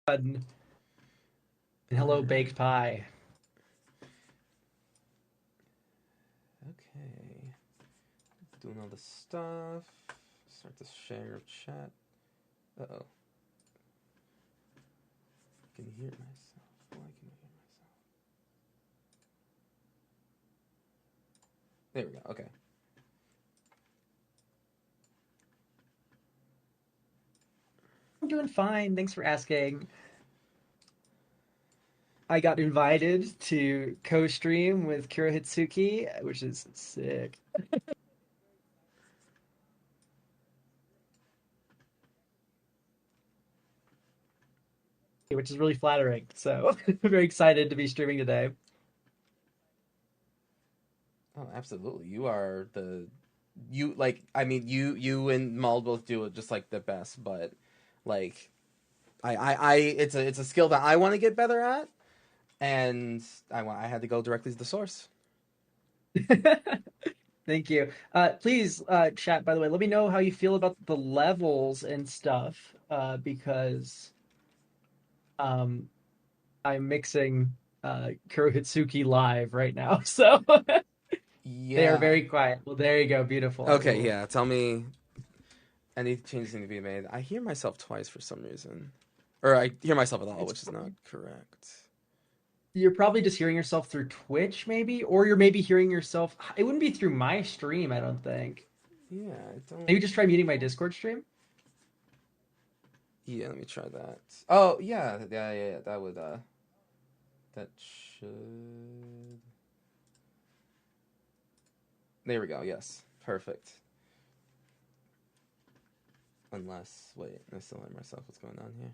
And All hello, right. baked pie. Okay. Doing all the stuff. Start to share chat. Uh-oh. I can hear myself. Oh, I can hear myself. There we go. Okay. I'm doing fine. Thanks for asking. I got invited to co-stream with Kira Hitsuki, which is sick. Which is really flattering. So I'm very excited to be streaming today. Oh, absolutely. You are the you like I mean you and Maul both do it just like the best, but like I it's a skill that I want to get better at, and I had to go directly to the source. Thank you. Please, chat, by the way, let me know how you feel about the levels and stuff, because um, I'm mixing Kurohitsuki live right now. So they are Yeah. very quiet. Well, there you go. Beautiful. I Okay, will. yeah. Tell me any changes need to be made. I hear myself twice for some reason. Or I hear myself at all, It's which is not correct. You're probably just hearing yourself through Twitch, maybe, or you're maybe hearing yourself. It wouldn't be through my stream, I don't think. Yeah, I don't. Maybe just try muting my Discord stream. Yeah, let me try that. Oh, yeah. That would that should. There we go. Yes, perfect. Unless, wait, I still hear myself. What's going on here?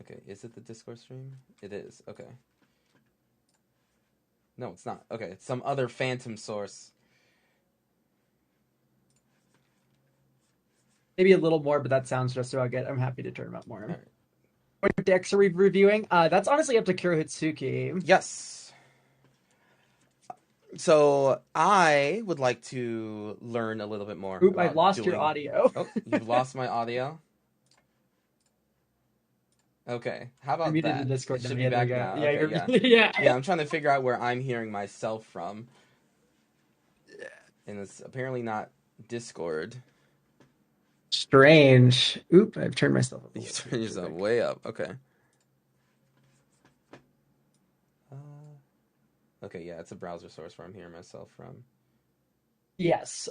Okay, is it the Discord stream? It is. Okay. No, it's not. Okay, it's some other phantom source. Maybe a little more, but that sounds just about good. I'm happy to turn them up All more. right. What decks are we reviewing? That's honestly up to Kurohitsuki. Yes. So I would like to learn a little bit more Oop, I've about lost your doing. audio. Oh, you've lost my audio. Okay, how I about muted the that? It Discord now. should be Yeah, there you back go. now. Yeah, Okay, you're. yeah, Yeah. yeah. I'm trying to figure out where I'm hearing myself from, and it's apparently not Discord. Strange. Oop, I've turned myself up a You little too turn yourself quick. way up. Okay. Uh, okay, yeah, it's a browser source where I'm hearing myself from. Yes.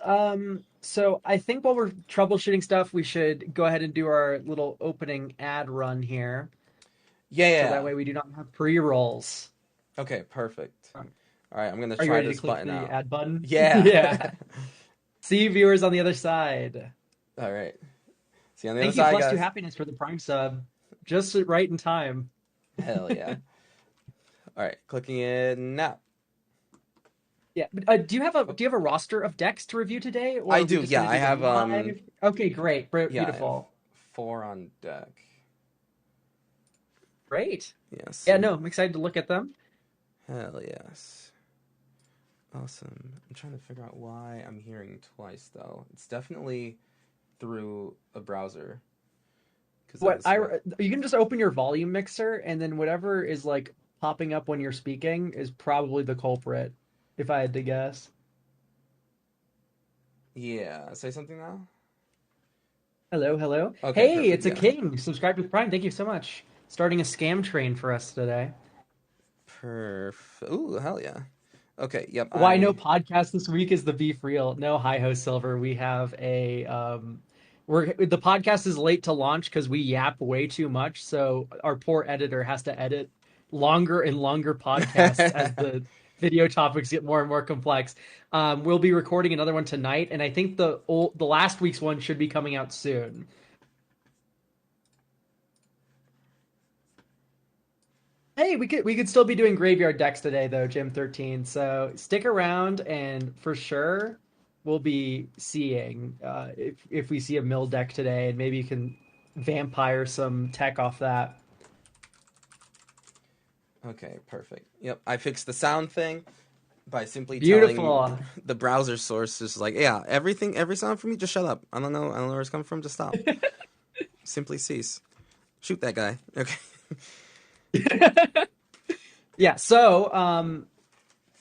So I think while we're troubleshooting stuff, we should go ahead and do our little opening ad run here. Yeah, So that yeah. way we do not have pre-rolls. Yeah. Okay, perfect. All right, I'm gonna Are you try ready to this click button the out. ad button? Yeah. Yeah. See you viewers on the other side. All right. See you on the other Thank you, side, Plus Two guys. Happiness, for the Prime sub. Just right in time. Hell yeah. All right, clicking it now. Yeah. But, Oh, do you have a roster of decks to review today, or I are we do. just Yeah, going to I do have them live? Okay, great. yeah, I have Beautiful. four on deck. Great. Yes. Yeah, no, I'm excited to look at them. Hell yes. Awesome. I'm trying to figure out why I'm hearing twice though. It's definitely through a browser because of What the I script. You can just open your volume mixer, and then whatever is like popping up when you're speaking is probably the culprit, if I had to guess. Yeah. Say something now. Hello, hello. Okay. Hey, Perfect. it's a Yeah. king. Subscribed with Prime. Thank you so much. Starting a scam train for us today. Perfect. Ooh, hell yeah. Okay. Yep. Why no I. podcast this week is the beef real. No, hi ho Silver. We have a we're the podcast is late to launch because we yap way too much. So our poor editor has to edit longer and longer podcasts as the video topics get more and more complex. We'll be recording another one tonight, and I think the last week's one should be coming out soon. Hey, we could still be doing graveyard decks today though, Gym 13. So stick around, and for sure we'll be seeing if we see a mill deck today, and maybe you can vampire some tech off that. Okay. Perfect. Yep. I fixed the sound thing by simply telling Beautiful. the browser source just like, yeah, everything, every sound from me, just shut up. I don't know where it's coming from. Just stop. Simply cease. Shoot that guy. Okay. Yeah, so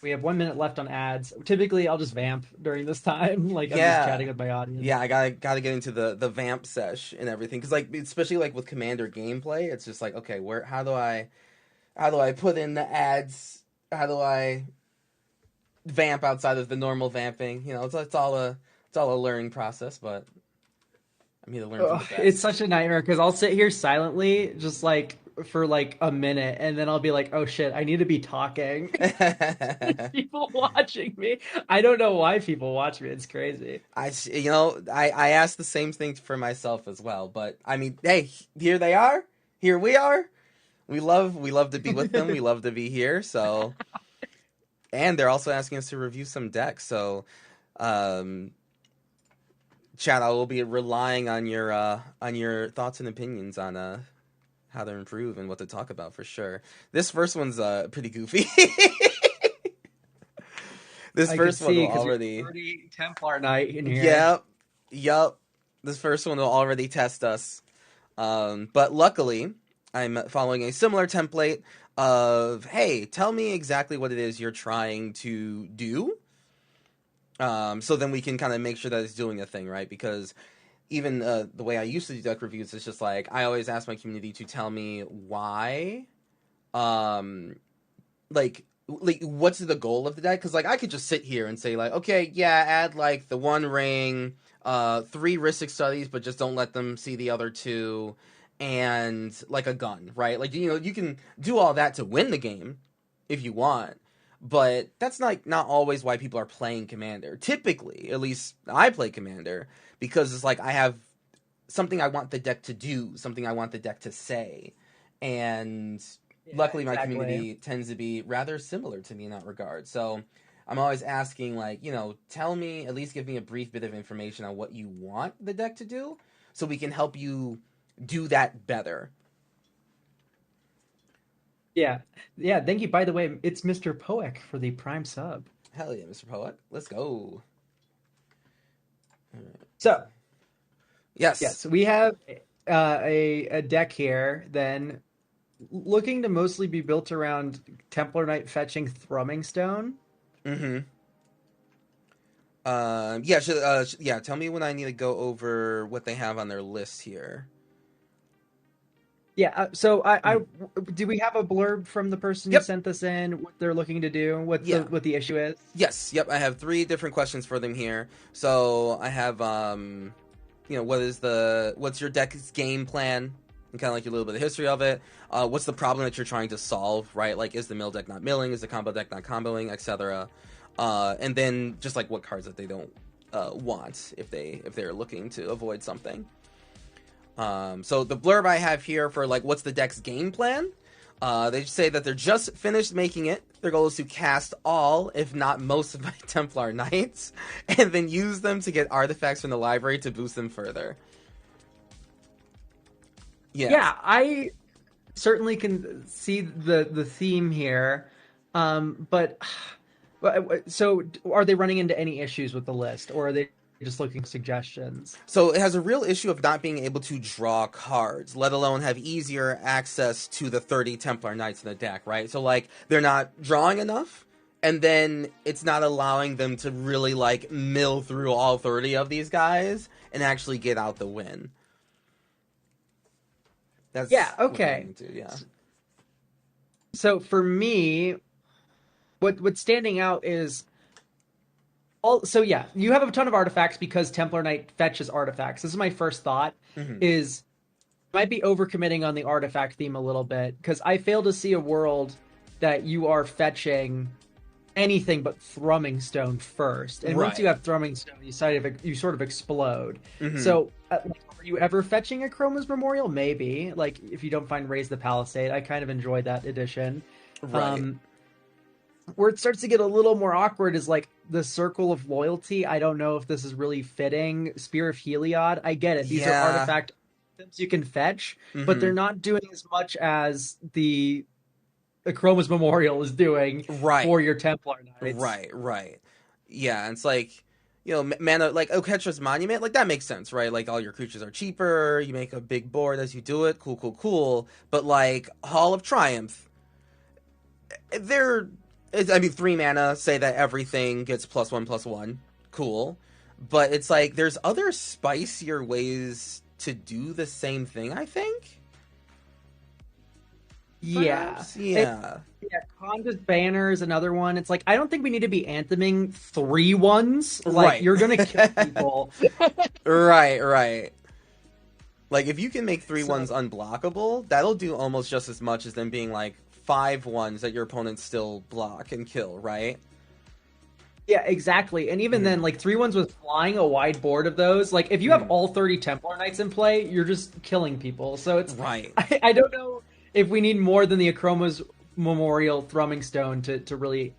we have 1 minute left on ads. Typically, I'll just vamp during this time, like I'm just Yeah. chatting with my audience. Yeah, I gotta get into the vamp sesh and everything because like especially like with Commander gameplay, it's just like okay, where how do I put in the ads? How do I vamp outside of the normal vamping? You know, it's all a learning process, but I'm here to learn from Ugh, the it's best. such a nightmare because I'll sit here silently, just like for like a minute, and then I'll be like, "Oh shit, I need to be talking." There's people watching me. I don't know why people watch me. It's crazy. You know, I asked the same thing for myself as well, but I mean, hey, here they are. Here we are. We love to be with them. We love to be here. So, and they're also asking us to review some decks. So, um, Chad, I will be relying on your thoughts and opinions on how to improve and what to talk about for sure. This first one's pretty goofy. This I could first one see will because you're already. 30 Templar Knight in here. Yep, yep. This first one will already test us. But luckily, I'm following a similar template of, hey, tell me exactly what it is you're trying to do. So then we can kind of make sure that it's doing a thing, right? Because even the way I used to do deck reviews is just like, I always ask my community to tell me why, um, like what's the goal of the deck? Because like I could just sit here and say like, okay, yeah, add like the one ring, three Ristic studies, but just don't let them see the other two, and like a gun, right? Like you know you can do all that to win the game if you want, but that's not always why people are playing Commander. Typically, at least I play Commander because it's like I have something I want the deck to do, something I want the deck to say, and Yeah, luckily my exactly. community tends to be rather similar to me in that regard. So I'm always asking, like, you know, tell me, at least give me a brief bit of information on what you want the deck to do so we can help you do that better. Yeah. Yeah, thank you. By the way, it's Mr. Poek for the Prime sub. Hell yeah, Mr. Poet. Let's go. So, Yes. yes, we have a deck here then looking to mostly be built around Templar Knight fetching Thrumming Stone. Mm-hmm. Yeah, tell me when I need to go over what they have on their list here. Yeah, so I Mhm. do we have a blurb from the person who Yep. sent this in, what they're looking to do, Yeah. what the issue is? Yes, yep. I have three different questions for them here. So I have, you know, what's your deck's game plan, and kind of like a little bit of history of it. What's the problem that you're trying to solve, right? Like, is the mill deck not milling? Is the combo deck not comboing, etc. And then just like what cards that they don't want if they're looking to avoid something. So the blurb I have here for like what's the deck's game plan, they say that they're just finished making it. Their goal is to cast all, if not most, of my Templar Knights, and then use them to get artifacts from the library to boost them further. Yes. Yeah, I certainly can see the theme here. But so are they running into any issues with the list or are they just looking for suggestions? So it has a real issue of not being able to draw cards, let alone have easier access to the 30 Templar Knights in the deck, right? So like they're not drawing enough, and then it's not allowing them to really like mill through all 30 of these guys and actually get out the win. Yeah, That's what they're okay. running into, yeah. So for me, what's standing out is all so yeah, you have a ton of artifacts because Templar Knight fetches artifacts. This is my first thought Hmm. is might be overcommitting on the artifact theme a little bit because I fail to see a world that you are fetching anything but Thrumming Stone first. And once you Right. have Thrumming Stone, you sort of explode. Hmm. So, like, are you ever fetching a Chroma's Memorial? Maybe. Like, if you don't find Raise the Palisade, I kind of enjoyed that edition. Right. Um, where it starts to get a little more awkward is like the Circle of Loyalty. I don't know if this is really fitting. Spear of Heliod. I get it. These are Yeah. artifact items you can fetch, but they're Hmm. not doing as much as the Chroma's Memorial is doing Right. for your Templar Knights. Right. Yeah, it's like, you know, mana like Oketra's Monument, like that makes sense, right? Like all your creatures are cheaper, you make a big board as you do it, cool, cool, cool. But like Hall of Triumph, they're, I mean, 3 mana say that everything gets +1/+1, cool. But it's like there's other spicier ways to do the same thing. I think, Yeah. perhaps, yeah, Yeah, Conda's Banner is another one. It's like I don't think we need to be antheming 3/1s. Like right, you're gonna kill people. right, right. Like if you can make three So ones unblockable, that'll do almost just as much as them being like 5/1s that your opponents still block and kill, right? yeah, exactly. And even then, Mm, like 3/1s with flying a wide board of those, like if you have mm, all 30 Templar Knights in play, you're just killing people. So it's right. I don't know if we need more than the Akroma's Memorial Thrumming Stone to really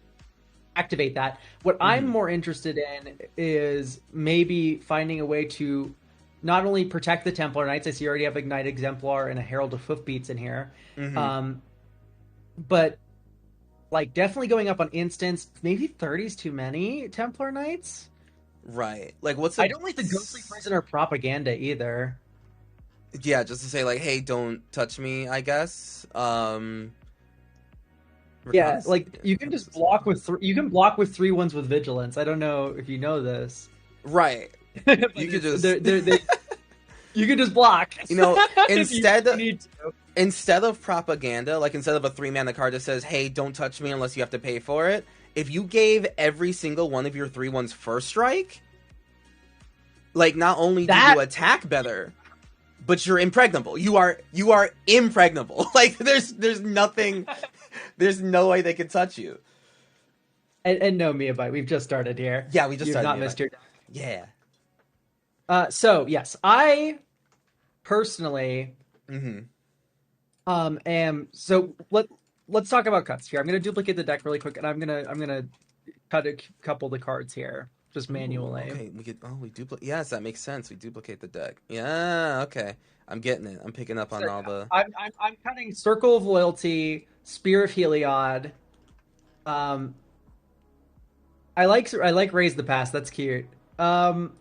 activate that. What I'm Mm, more interested in is maybe finding a way to not only protect the Templar Knights. I see you already have Ignite Exemplar and a Herald of Hoofbeats in here, mm-hmm. um, but like definitely going up on instance. Maybe 30's too many Templar Knights. Right. Like what's I a don't like the Ghostly Prisoner propaganda either. yeah, just to say like, hey, don't touch me, I guess. Yeah, Reconnaissance. like Yeah, you can just reconnaissance is block fine. with you can block with 3/1s with vigilance. I don't know if you know this, Right. but You could it's just they you can just block you know, if you instead really need to. instead of propaganda, like instead of a 3 mana card that says, "Hey, don't touch me unless you have to pay for it," if you gave every single one of your 3/1s first strike, like not only do That you attack better, but you're impregnable. You are impregnable. Like there's nothing, there's no way they can touch you. and no, Miabyte, we've just started here. Yeah, we just You've started not me. Like, missed your deck. yeah. So yes, I personally Mm-hmm. am so let's talk about cuts here. I'm gonna duplicate the deck really quick, and I'm gonna cut a couple of the cards here just Ooh, manually. okay. We could. Oh, we duplicate. Yes, that makes sense. We duplicate the deck. Yeah. Okay. I'm getting it. I'm picking up So on all the. I'm cutting Circle of Loyalty, Spear of Heliod. Um, I like Raise the Past. That's cute. Um,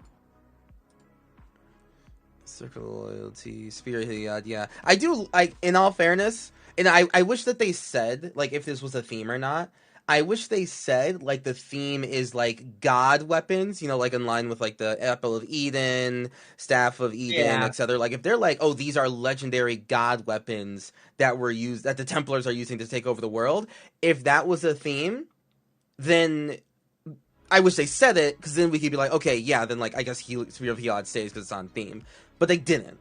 Circle of Loyalty, Spear Heliod, yeah. I do, I, in all fairness, and I wish that they said, like, if this was a theme or not. I wish they said, like, the theme is, like, god weapons, you know, like, in line with, like, the Apple of Eden, Staff of Eden, yeah, etc. Like, if they're like, oh, these are legendary god weapons that were used, that the Templars are using to take over the world, if that was a theme, then I wish they said it because then we could be like, okay, yeah, then like I guess Spear of Heliod stays because it's on theme, but they didn't.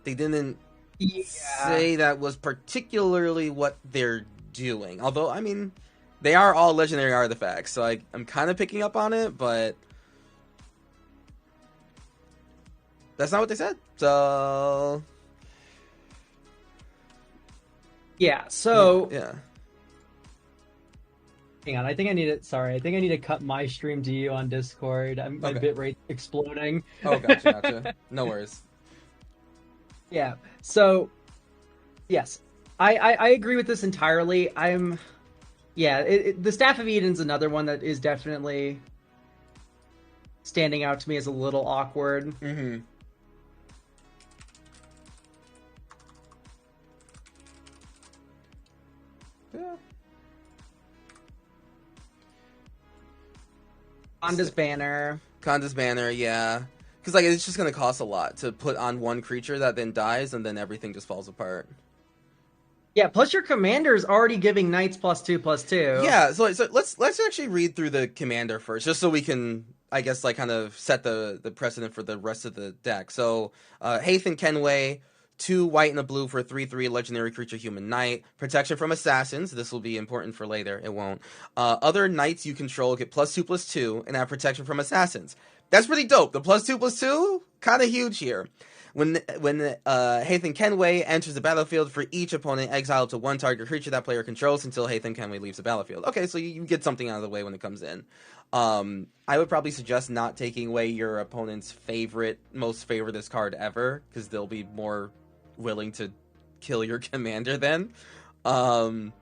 They didn't yeah. say that was particularly what they're doing. Although I mean, they are all legendary artifacts, so I'm kind of picking up on it, but that's not what they said. So Yeah. yeah, So yeah. hang on. I think I need to. Sorry, I think I need to cut my stream to you on Discord. My Okay. bit rate exploding. Oh, gotcha, gotcha. No worries. Yeah. So yes, I agree with this entirely. Yeah. The Staff of Eden's another one that is definitely standing out to me as a little awkward. Mm-hmm. Yeah. Honda's Banner. Kanda's Banner, yeah. Because like it's just gonna cost a lot to put on one creature that then dies and then everything just falls apart. Yeah. Plus your commander's already giving knights +2/+2. Yeah, so let's actually read through the commander first, just so we can I guess like kind of set the precedent for the rest of the deck. So Hathan Kenway, 2 white and a blue for a 3/3 legendary creature human knight. Protection from assassins. This will be important for later. It won't. Other knights you control get +2/+2 and have protection from assassins. That's pretty dope. The +2/+2 kind of huge here. When Hathan Kenway enters the battlefield, for each opponent, exile up to one target creature that player controls until Hathan Kenway leaves the battlefield. Okay, so you get something out of the way when it comes in. I would probably suggest not taking away your opponent's most favoritist card ever, because they'll be more willing to kill your commander then. Um,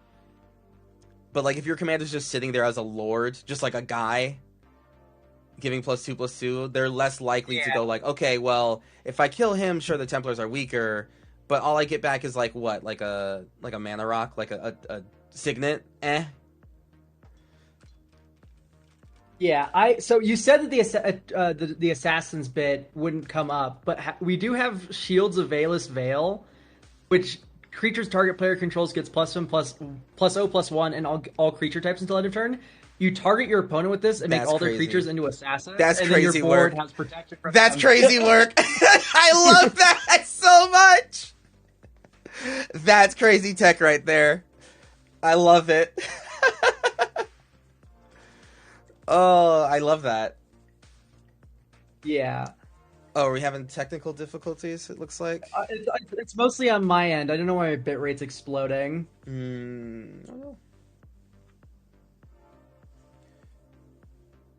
but like if your commander's just sitting there as a lord, just like a guy, giving +2/+2, they're less likely to Yeah. go like, okay, well, if I kill him, sure the Templars are weaker, but all I get back is like what, like a mana rock, like a signet, Yeah, so you said that the assassin's bit wouldn't come up, but we do have Shields of Valus Veil, which creatures target player controls gets +1/+0/+1 and all creature types until end of turn. You target your opponent with this and make That's all their crazy. creatures into assassins, That's and then your crazy board work. has protection from That's them. crazy work. I love that so much. That's crazy tech right there. I love it. Oh, I love that. Yeah. Oh, are we having technical difficulties, it looks like? It's mostly on my end. I don't know why my bit rate's exploding. I don't know.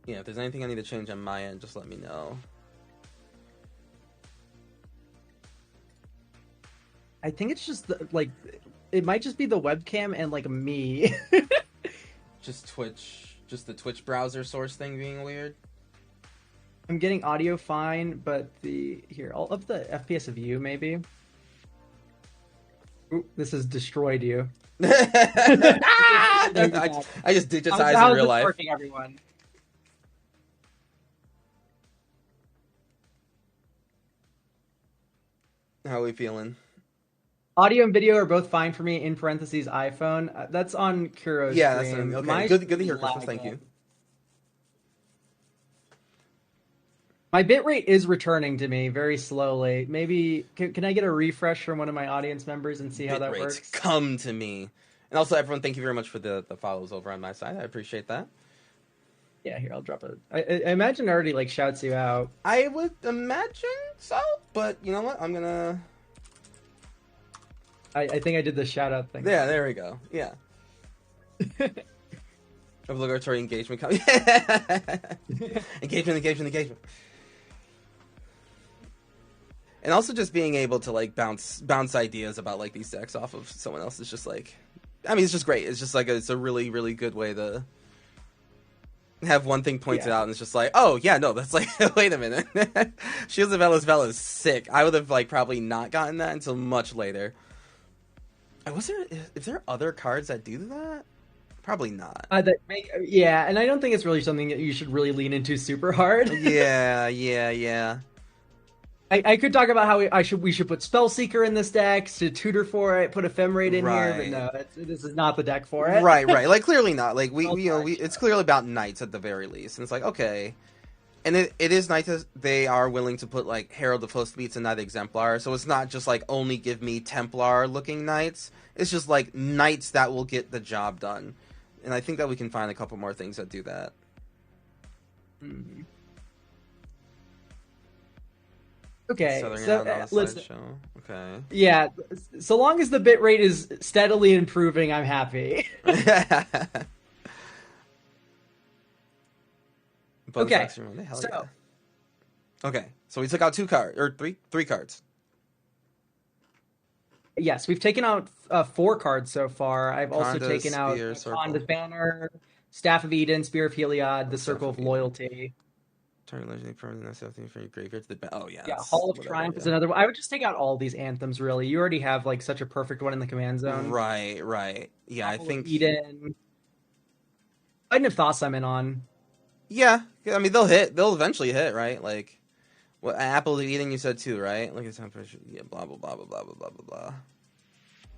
Yeah, if there's anything I need to change on my end, just let me know. I think it's just like it might just be the webcam and like me. Just the Twitch browser source thing being weird. I'm getting audio fine, but I'll up the FPS of you maybe. Ooh, this has destroyed you. I just digitized in real life. Working, everyone? How are we feeling? Audio and video are both fine for me. In parentheses, iPhone. That's on Kuro's stream. That's okay. Good to hear, Christmas. Thank you. My bitrate is returning to me very slowly. Maybe can I get a refresh from one of my audience members and see how that works? Come to me. And also, everyone, thank you very much for the follows over on my side. I appreciate that. Yeah, here, I'll drop it. I imagine it already like shouts you out. I would imagine so, but you know what? I'm gonna. I think I did the shout out thing. Yeah, there we go. Yeah. Obligatory engagement. engagement. And also just being able to like bounce ideas about like these decks off of someone else is just like, I mean, it's just great. It's just like it's a really, really good way to have one thing pointed out, and it's just like, oh yeah, no, that's like, wait a minute, Shields of Valus Veil is sick. I would have like probably not gotten that until much later. Is there other cards that do that? Probably not. Yeah, and I don't think it's really something that you should really lean into super hard. Yeah. I could talk about how we should put Spellseeker in this deck to tutor for it, put Ephemerate in here, but no, this is not the deck for it. Right. Like clearly not. Like it's clearly about Knights at the very least, and it's like okay, and it is nice that they are willing to put like Herald of Hostbeats and Knight Exemplar, so it's not just like only give me Templar looking Knights. It's just like Knights that will get the job done, and I think that we can find a couple more things that do that. Mm-hmm. Okay, listen. Okay. Yeah, so long as the bit rate is steadily improving, I'm happy. Okay. Okay, so we took out 2 cards or three cards. Yes, we've taken out 4 cards so far. I've also Conda, taken out Conda's Banner, Staff of Eden, Spear of Heliod, the Circle of Loyalty. Turn legendary permanent something from your graveyard to the yeah. Hall of Triumph is another one. I would just take out all these anthems. Really, you already have like such a perfect one in the command zone. Right. Yeah, I think Eden. I didn't have thoughts I'm in on. Yeah, I mean they'll hit. They'll eventually hit, right? Like, what Apple of Eden you said too, right? Like it's time for blah blah blah blah blah blah blah blah.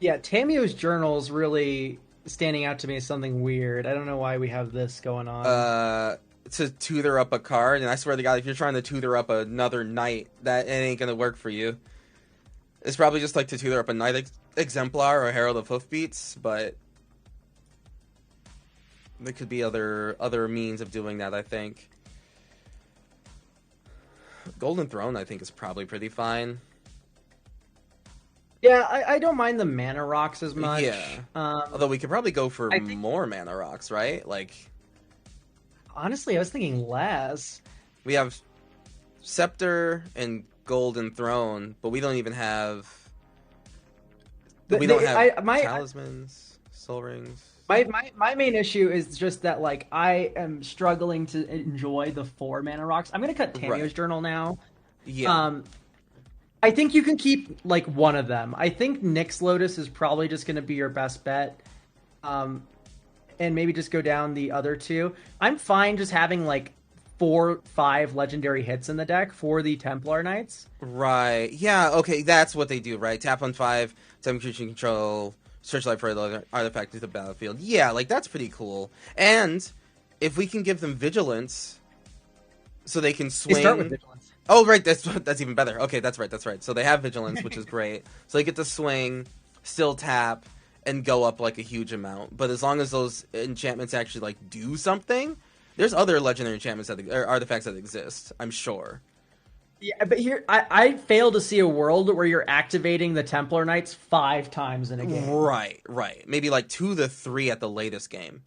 Yeah, Tamio's journal's really standing out to me as something weird. I don't know why we have this going on. To tutor up a card, and I swear to God, if you're trying to tutor up another knight, that it ain't gonna work for you. It's probably just like to tutor up a Knight Exemplar or Herald of Hoofbeats, but there could be other means of doing that, I think. Golden Throne, I think, is probably pretty fine. Yeah, I don't mind the mana rocks as much. Yeah. Although we could probably go for more mana rocks, right? Like, honestly, I was thinking less. We have Scepter and Golden Throne, but we don't even have. We don't have talismans, soul rings, My main issue is just that like I am struggling to enjoy the 4 mana rocks. I'm gonna cut Tanio's Right. journal now. Yeah. Um, I think you can keep like one of them. I think Nyx Lotus is probably just gonna be your best bet. Um, and maybe just go down the other two. I'm fine just having like 4, 5 legendary hits in the deck for the Templar Knights. Right. Yeah. Okay. That's what they do, right? Tap on 5, 7 creature you control, search life for the artifact to the battlefield. Yeah, like that's pretty cool. And if we can give them vigilance, so they can They start with swing. Vigilance. Oh, right. That's even better. Okay, that's right. That's right. So they have vigilance, which is great. So they get to swing, still tap, and go up like a huge amount. But as long as those enchantments actually like do something, there's other legendary enchantments that or artifacts that exist. I'm sure. Yeah, but here I fail to see a world where you're activating the Templar Knights 5 times in a game. Right, right. Maybe like 2 to 3 at the latest game.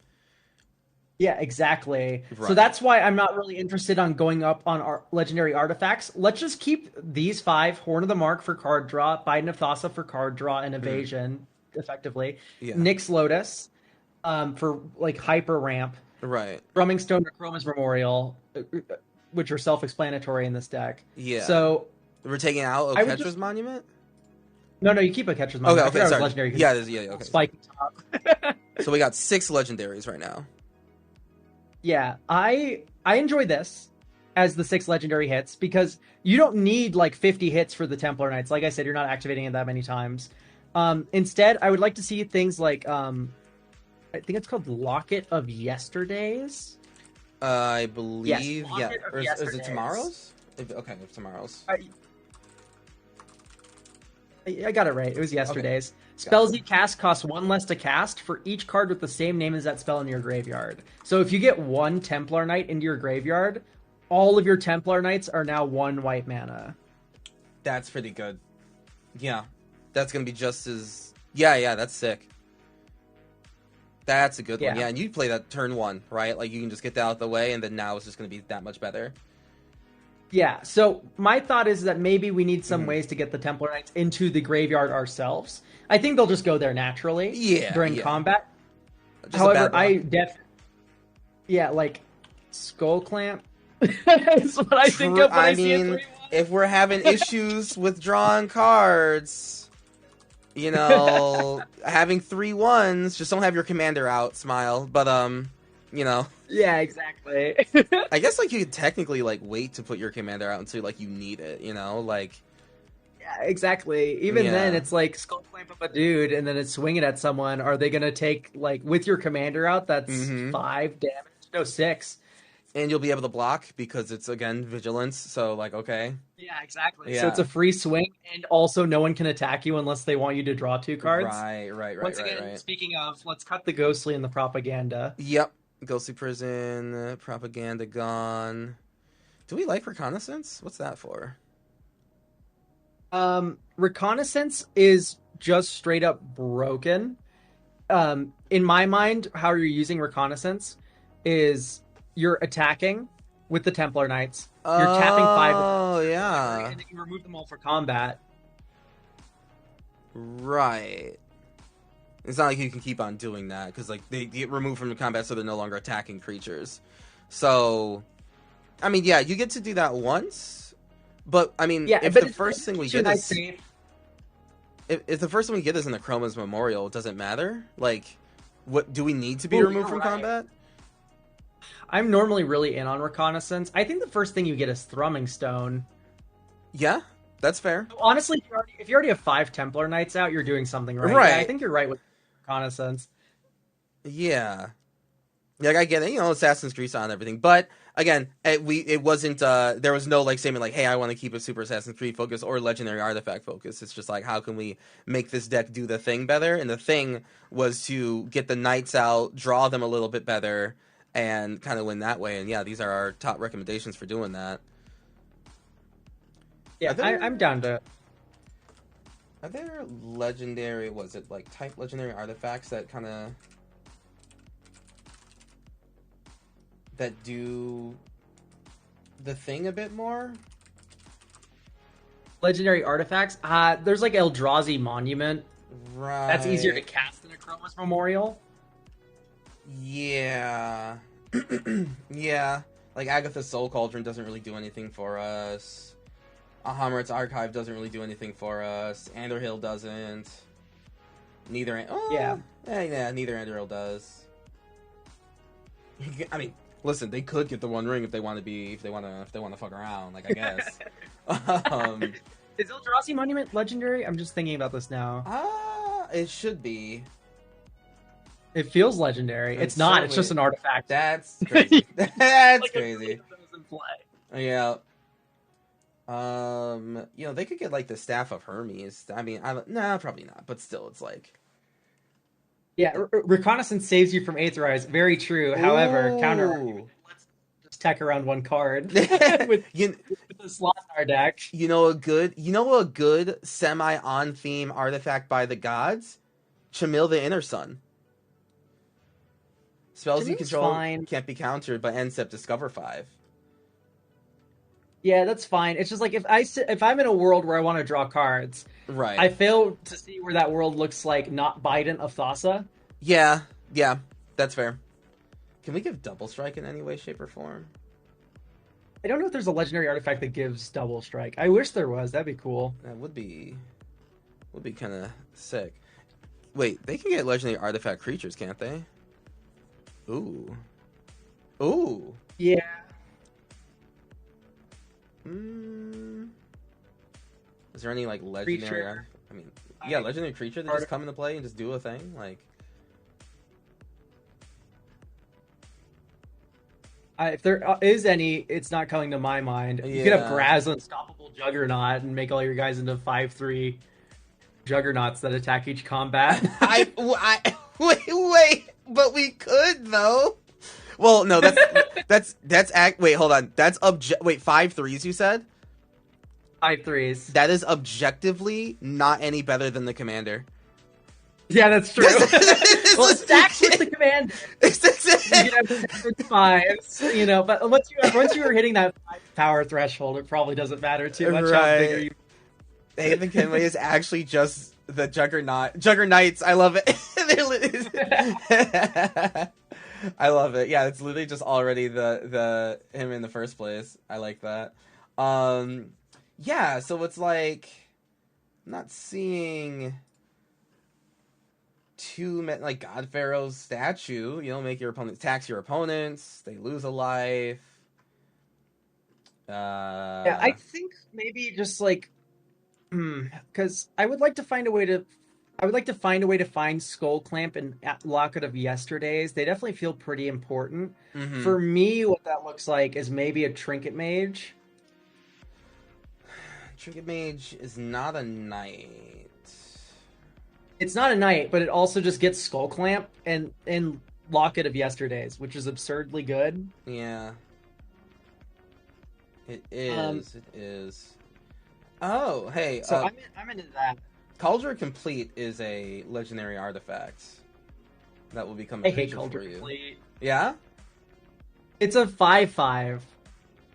Yeah, exactly. So Right. that's why I'm not really interested on going up on our legendary artifacts. Let's just keep these 5: Horn of the Mark for card draw, Biden of Thassa for card draw and Hmm. evasion, effectively. Yeah. Nyx Lotus, for like hyper ramp. Right. Drumming Stone to Chroma's Memorial, which are self-explanatory in this deck. Yeah. So We're taking out I would Oketra's just monument? no, you keep a Catcher's Okay, Monument. I okay, forgot it was sorry. legendary because Yeah, it is, yeah, okay, sorry. spike top. So we got 6 legendaries right now. Yeah, I enjoy this as the 6 legendary hits because you don't need like 50 hits for the Templar Knights. Like I said, you're not activating it that many times. Instead, I would like to see things like I think it's called Locket of Yesterdays. I Yes, believe, yeah. Locket of Or is it Yesterdays. tomorrow's? Okay, it's tomorrow's. I got it right. It was Okay, yesterday's. Spells gotcha. you cast cost 1 less to cast for each card with the same name as that spell in your graveyard. So if you get one Templar Knight into your graveyard, all of your Templar Knights are now 1 white mana. That's pretty good. Yeah. That's gonna be just as... Yeah, yeah, that's sick. That's a good one. Yeah. Yeah, and you play that turn 1, right? Like, you can just get that out of the way, and then now it's just gonna be that much better. Yeah. So my thought is that maybe we need some Mhm. ways to get the Templar Knights into the graveyard ourselves. I think they'll just go there naturally Yeah, during yeah. combat. Just a However, bad luck. yeah, like Skull Clamp is what I think True. of when I I see a mean, 3/1. if we're having issues with drawing cards, you know, having 3/1s, just don't have your commander out, smile. But, you know, Yeah, exactly. I guess, like, you could technically, like, wait to put your commander out until, like, you need it, you know? Like, Yeah, exactly. Even then, yeah. it's like skull clamp up a dude, and then it's swinging at someone. Are they gonna take like with your commander out? That's Mm-hmm. 5 damage. No, 6. And you'll be able to block because it's, again, vigilance, so, like, okay. Yeah, exactly. So it's Yeah. a free swing, and also no one can attack you unless they want you to draw 2 cards. Right, right, right, Once right, again, right. speaking of, let's cut the ghostly and the propaganda. Yep. Ghostly Prison, Propaganda gone. Do we like Reconnaissance? What's that for? Reconnaissance is just straight up broken. In my mind, how you're using reconnaissance is you're attacking with the Templar Knights. You're tapping 5 of them Oh, to search your library, yeah. and then you remove them all for combat. Right. It's not like you can keep on doing that because like they get removed from the combat, so they're no longer attacking creatures. So, I mean, yeah, you get to do that once, but I mean, Yeah, if but the it first thing we keeps your get knights is safe. if the first thing we get is in the Chroma's Memorial, does it matter? Like, what do we need to be Oh, removed you're from right. combat? I'm normally really in on reconnaissance. I think the first thing you get is Thrumming Stone. Yeah, that's fair. Honestly, if you already have 5 Templar Knights out, you're doing something right. Yeah, I Right. think you're right with reconnaissance. Yeah. Like I get it, you know, Assassin's Creed on everything, but again, it wasn't there was no like statement like, hey, I want to keep a Super Assassin's Creed focus or Legendary Artifact focus. It's just like, how can we make this deck do the thing better? And the thing was to get the knights out, draw them a little bit better, and kind of win that way. And yeah, these are our top recommendations for doing that. Are Yeah, I'm there down to. are there legendary? Was it like type legendary artifacts that kind of that do the thing a bit more? Legendary artifacts. There's like Eldrazi Monument. That's easier to Right. cast than a Chroma's Memorial. Yeah. Yeah. Like Agatha's Soul Cauldron doesn't really do anything for us. Ahamret's Archive doesn't really do anything for us. Underhill doesn't. Neither. Yeah. Yeah, neither Underhill does. I mean, listen, they could get the One Ring if they want to be, if they want to fuck around. Like I guess. um, Is Eldrazi Monument legendary? I'm just thinking about this now. it should be. It feels legendary. And It's not. It's just certainly, an artifact. that's crazy. That's Like a million crazy. of those in play. Yeah. They could get like the Staff of Hermes. I mean, nah, probably not. But still, it's like, Yeah, reconnaissance saves you from Aetherize. Very true. However, counter ooh. let's just tack around one card with you the Slothar deck. a good semi on theme artifact by the gods, Chamil the Inner Sun. Spells you Jamil's control fine. can't be countered, but ends up discover 5. Yeah, that's fine. It's just like if I'm in a world where I want to draw cards, Right. I fail to see where that world looks like not Bident of Thassa. Yeah, that's fair. Can we give double strike in any way, shape, or form? I don't know if there's a legendary artifact that gives double strike. I wish there was. That'd be cool. That would be kind of sick. Wait, they can get legendary artifact creatures, can't they? Ooh. Yeah. Is there any like legendary? Creature. I mean, yeah, legendary creature that just come into play and just do a thing like. If there is any, it's not coming to my mind. You could have Graz Unstoppable Juggernaut and make all your guys into 5/3 Juggernauts that attack each combat. Wait, but we could though. Well, no, wait, hold on. That's 5/3s you said? 5/3s. That is objectively not any better than the commander. Yeah, that's true. Well, it stacks with the commander. You can have 5s, but once you were hitting that 5 power threshold, it probably doesn't matter too much how big are you. Haven Kenway is actually just the Juggernauts. I love it. I love it. Yeah, it's literally just already the him in the first place. I like that. Yeah, so it's like I'm not seeing too many like God Pharaoh's statue. Make your opponent tax your opponents. They lose a life. Yeah, I think maybe just like because I would like to find a way to find Skull Clamp and Locket of Yesterdays. They definitely feel pretty important. Mm-hmm. For me, what that looks like is maybe a Trinket Mage. Trinket Mage is not a knight. It's not a knight, but it also just gets Skull Clamp and Locket of Yesterdays, which is absurdly good. Yeah. It is. It is. Oh, hey. So I'm into that. Cauldron Complete is a legendary artifact that will become a creature for you. Complete. Yeah? It's a 5/5.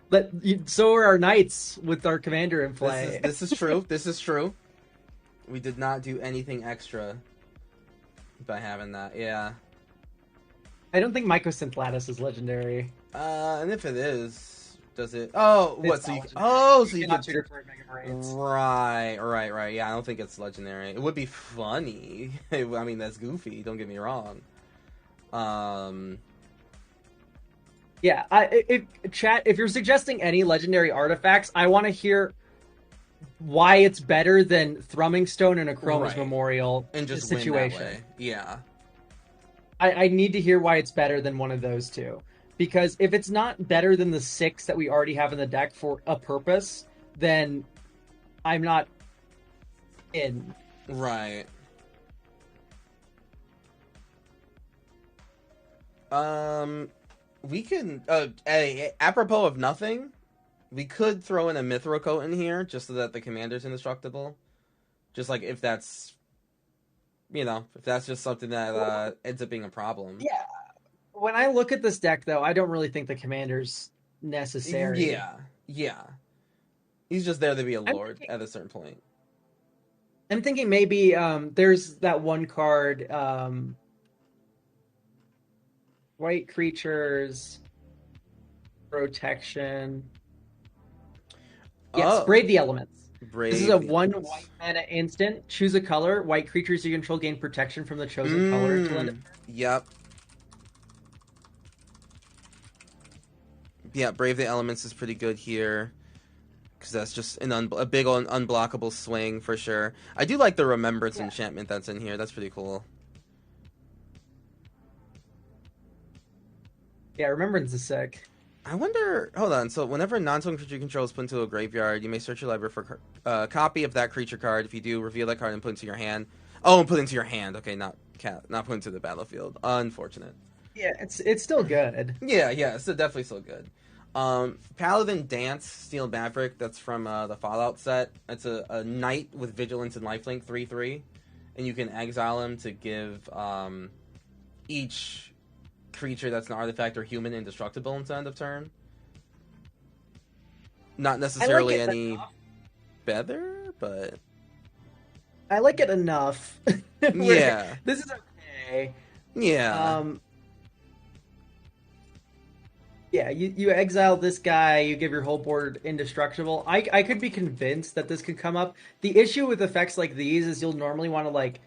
But so are our knights with our commander in play. This is true. This is true. We did not do anything extra by having that. Yeah. I don't think Mycosynth Lattice is legendary. And if it is, does it? Oh, what? So you can tutor for Mega Brains. Right. Yeah, I don't think it's legendary. It would be funny. I mean, that's goofy. Don't get me wrong. Yeah, if you're suggesting any legendary artifacts, I want to hear why it's better than Thrumming Stone and Akroma's Memorial and just situation. Win that way. Yeah. I need to hear why it's better than one of those two. Because if it's not better than the 6 that we already have in the deck for a purpose, then I'm not in. Right. We can, apropos of nothing, we could throw in a Mithril Coat in here just so that the commander's indestructible. Just like if that's, if that's just something that ends up being a problem. Yeah. When I look at this deck, though, I don't really think the commander's necessary. Yeah. He's just there to be a lord at a certain point. I'm thinking maybe there's that one card, white creatures, protection. Yes, Oh, Brave the Elements. This is a brave the one white elements. mana instant. Choose a color. White creatures you control gain protection from the chosen color until end of turn. Yep. Yeah, brave the elements is pretty good here because that's just a big unblockable swing for sure. I do like the remembrance Yeah. enchantment that's in here. That's pretty cool. Yeah, Remembrance is sick. I wonder. Hold on. So, whenever a non-token creature you control is put into a graveyard, you may search your library for a copy of that creature card. If you do, reveal that card and put it into your hand. Oh, and put it into your hand. Okay, not put into the battlefield. Unfortunate. Yeah, it's still good. Yeah, yeah, it's definitely still good. Paladin Dance Steel Maverick. That's from the Fallout set. It's a knight with vigilance and lifelink 3/3, and you can exile him to give each creature that's an artifact or human indestructible until end of turn. Not I like necessarily it any enough. better, but I like it enough. Where yeah, this is okay. yeah, Um, yeah, you exile this guy, you give your whole board indestructible. I could be convinced that this could come up. The issue with effects like these is you'll normally want to like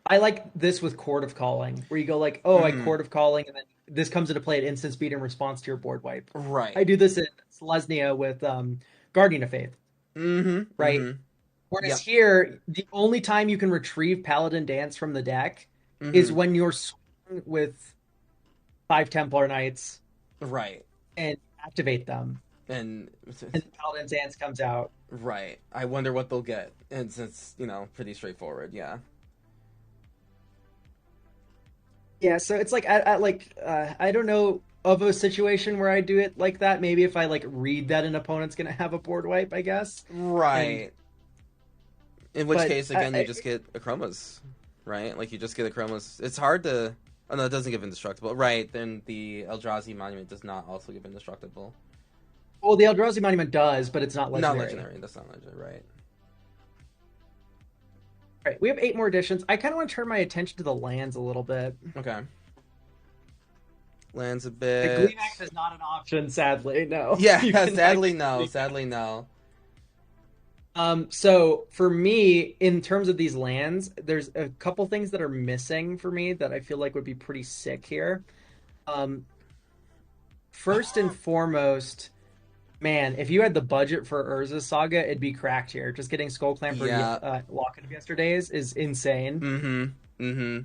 I like this with Chord of Calling, where you go like, oh, I mm, Chord of Calling, and then this comes into play at instant speed in response to your board wipe. I right, do this in Selesnya with Guardian of Faith, mm-hmm, right? mm-hmm, Whereas yep, here, the only time you can retrieve Paladin Dance from the deck is mm-hmm, when you're swinging with 5 Templar Knights right, and activate them, and and Paladin Dance comes out. right. I wonder what they'll get, and since pretty straightforward, yeah. Yeah, so it's like I don't know of a situation where I do it like that. Maybe if I like read that an opponent's gonna have a board wipe, I guess. And Right. In which but case, again, you just get Chromas, right? Like you just get Chromas. It's hard to. Oh no, it doesn't give indestructible. Right. Then the Eldrazi Monument does not also give indestructible. well, the Eldrazi Monument does, but it's not Not legendary. legendary. That's not legendary. Right. All right, we have 8 more editions. I kind of want to turn my attention to the lands a little bit. Okay. Lands a The bit. Gleemax is not an option, sadly. No, Yeah. you cannot Sadly, get no. Gleemax. Sadly, no. So for me, in terms of these lands, there's a couple things that are missing for me that I feel like would be pretty sick here. Um, First and foremost, man, if you had the budget for Urza Saga, it'd be cracked here. Just getting Skull Clamper Yeah. Locket of Yesterdays is insane. Mm-hmm. Mm-hmm.